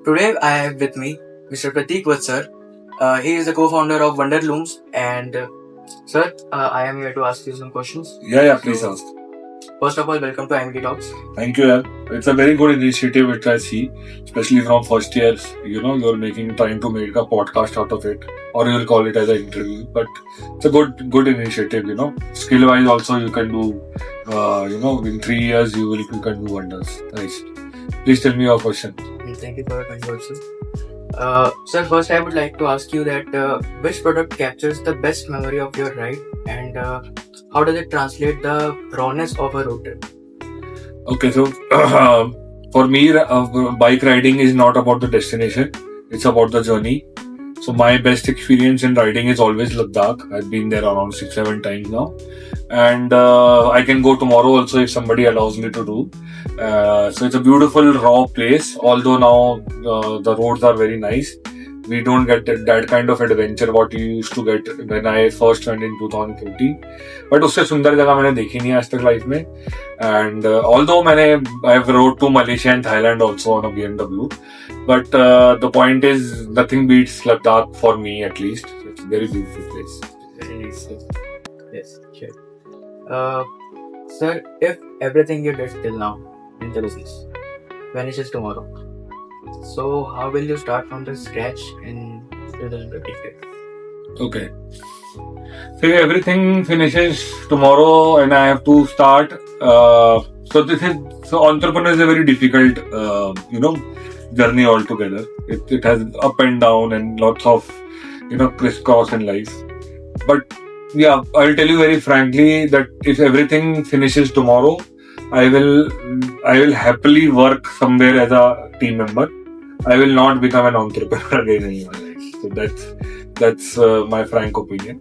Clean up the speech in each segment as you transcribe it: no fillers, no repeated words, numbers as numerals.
Today I have with me Mr. Pratik Vatsar. He is the co-founder of Wonder Looms, and sir, I am here to ask you some questions. Yeah, please ask. First of all, welcome to IMT Talks. Thank you, yeah. It's a very good initiative, which I see, especially from first years. You're trying to make a podcast out of it, or you'll call it as an interview. But it's a good initiative. Skill wise, also you can do. In 3 years you can do wonders. Nice. Please tell me your question. Thank you for your kind words, sir. Sir, first I would like to ask you that which product captures the best memory of your ride, and how does it translate the rawness of a road trip? Okay, so for me, bike riding is not about the destination; it's about the journey. So my best experience in riding is always Ladakh. I've been there around 6-7 times now, and I can go tomorrow also if somebody allows me to do. So it's a beautiful raw place. Although now the roads are very nice, we don't get that kind of adventure what you used to get when I first went in 2014. But उससे सुंदर जगह मैंने देखी नहीं आज तक life में. And although I've rode to Malaysia and Thailand also on a BMW, but the point is nothing beats Ladakh for me at least. It's a very beautiful place. Very nice, sir. Yes, sure. Sir, if everything you did till now in the business vanishes tomorrow, so how will you start from the scratch in 2025? Okay. So everything finishes tomorrow and I have to start. So entrepreneur is a very difficult, journey altogether. It has up and down and lots of, crisscross in life. But yeah, I'll tell you very frankly that if everything finishes tomorrow, I will happily work somewhere as a team member. I will not become an entrepreneur again in my life. So that's my frank opinion.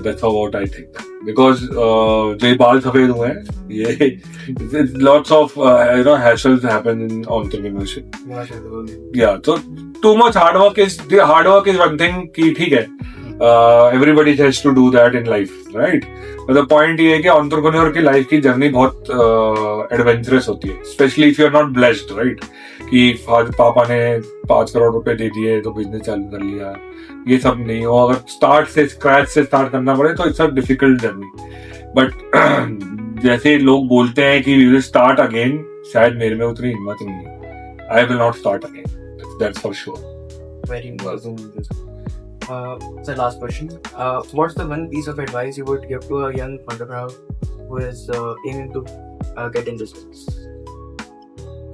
That's what I think. Because जो बाल सफेद हुए हैं, ये lots of hassles happen in entrepreneurship. Yeah, so too much hard work is one thing कि ठीक है. Everybody has to do that in life, right? But the point ये है कि entrepreneur की life की journey बहुत adventurous होती है. Especially if you are not blessed, right? कि पापा ने 5 करोड़ रुपए दे दिए तो बिजनेस चालू कर लिया. ये सब नहीं हो. अगर स्क्रैच से स्टार्ट करना पड़े तो it's a difficult journey. But जैसे लोग बोलते हैं कि वी विल स्टार्ट अगेन, शायद मेरे में उतनी हिम्मत नहीं है. I will not start again, that's for sure. Very important. Sir, last question. What's the one piece of advice you would give to a young entrepreneur who is aiming to get in this business?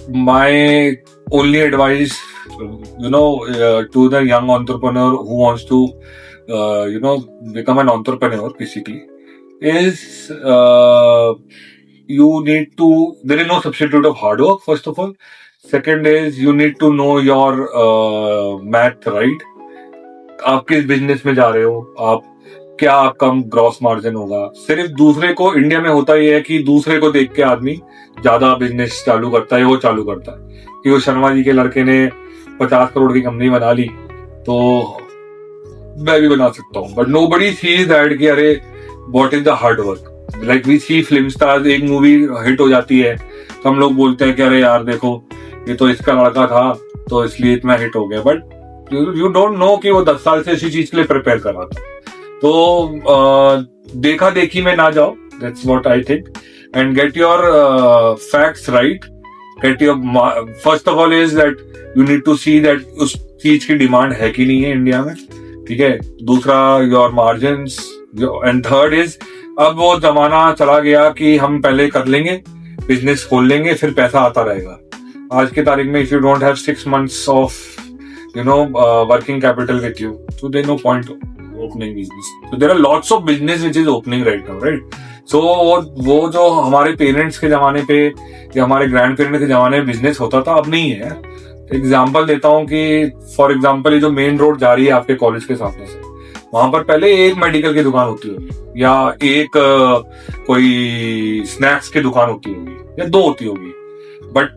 My only advice, to the young entrepreneur who wants to, become an entrepreneur, basically, is you need to. There is no substitute of hard work. First of all, second is you need to know your math right. आप किस business में जा रहे हो, आप क्या आपका gross margin होगा. सिर्फ दूसरे को, इंडिया में होता ही है कि दूसरे को देख के आदमी ज्यादा बिजनेस चालू करता है. वो चालू करता है कि वो शर्मा जी के लड़के ने 50 करोड़ की कंपनी बना ली तो मैं भी बना सकता हूँ. बट नोबडी सीज दैट कि अरे what is the hard work. Like we see film stars, एक मूवी हिट हो जाती है तो हम लोग बोलते हैं कि अरे यार देखो ये तो इसका लड़का था तो इसलिए इतना हिट हो गया. बट यू डोंट नो कि वो 10 साल से इसी चीज के लिए प्रिपेयर कर रहा था. तो देखा देखी में ना जाओ. That's what I think. And get your facts right. Get your first of all is that you need to see that उस चीज की डिमांड है कि नहीं है इंडिया में. ठीक है. दूसरा your margins. And third is अब वो जमाना चला गया कि हम पहले कर लेंगे, बिजनेस खोल लेंगे, फिर पैसा आता रहेगा. आज की तारीख में if you don't have 6 months of working capital with you, so there's no point opening business. So there are lots of business which is opening right now, right? So वो जो हमारे पेरेंट्स के जमाने पे या हमारे ग्रैंड पेरेंट्स के जमाने में बिजनेस होता था, अब नहीं है यार. एग्जाम्पल देता हूँ कि फॉर एग्जाम्पल ये जो मेन रोड जा रही है आपके कॉलेज के सामने से, वहां पर पहले एक मेडिकल की दुकान होती होगी या एक कोई स्नैक्स की दुकान होती होगी या 2 होती होगी. बट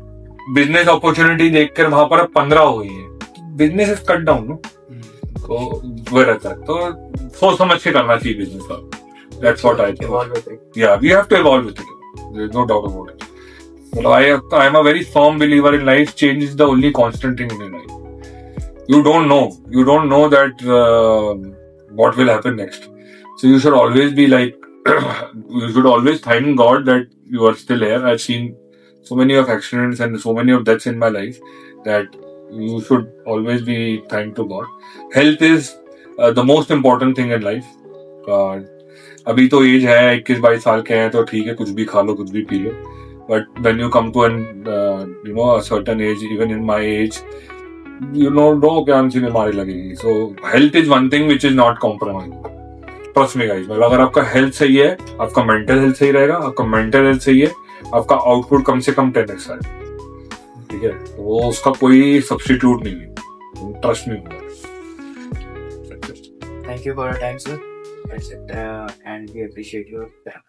बिजनेस अपॉर्चुनिटी देखकर वहां पर 15 हो गई है. Business is cut down. तो वो रहता है. तो सोच समझ के करना चाहिए बिजनेस का. That's what I think. या we have to evolve with it. There is no doubt about it. I am a very firm believer in life. Change is the only constant thing in your life. You don't know that what will happen next. So you should always be like, you should always thank God that you are still here. I've seen so many of accidents and so many of deaths in my life that you should always be thankful to God. Health is the most important thing in life. अभी तो as है 21-22 साल के हैं तो ठीक है, कुछ भी खा लो, कुछ भी P low. But when you come to a certain age, even in my age, कौन सी बीमारी लगेगी. So health is one thing which is not compromised. Trust me guys, मतलब अगर आपका हेल्थ सही है, आपका मेंटल हेल्थ सही रहेगा, आपका मेंटल हेल्थ सही है, आपका आउटपुट कम से कम 10x है. ठीक है, तो उसका कोई सब्स्टिट्यूट नहीं है. Trust me. Thank you for your time, sir. That's it, and we appreciate your time.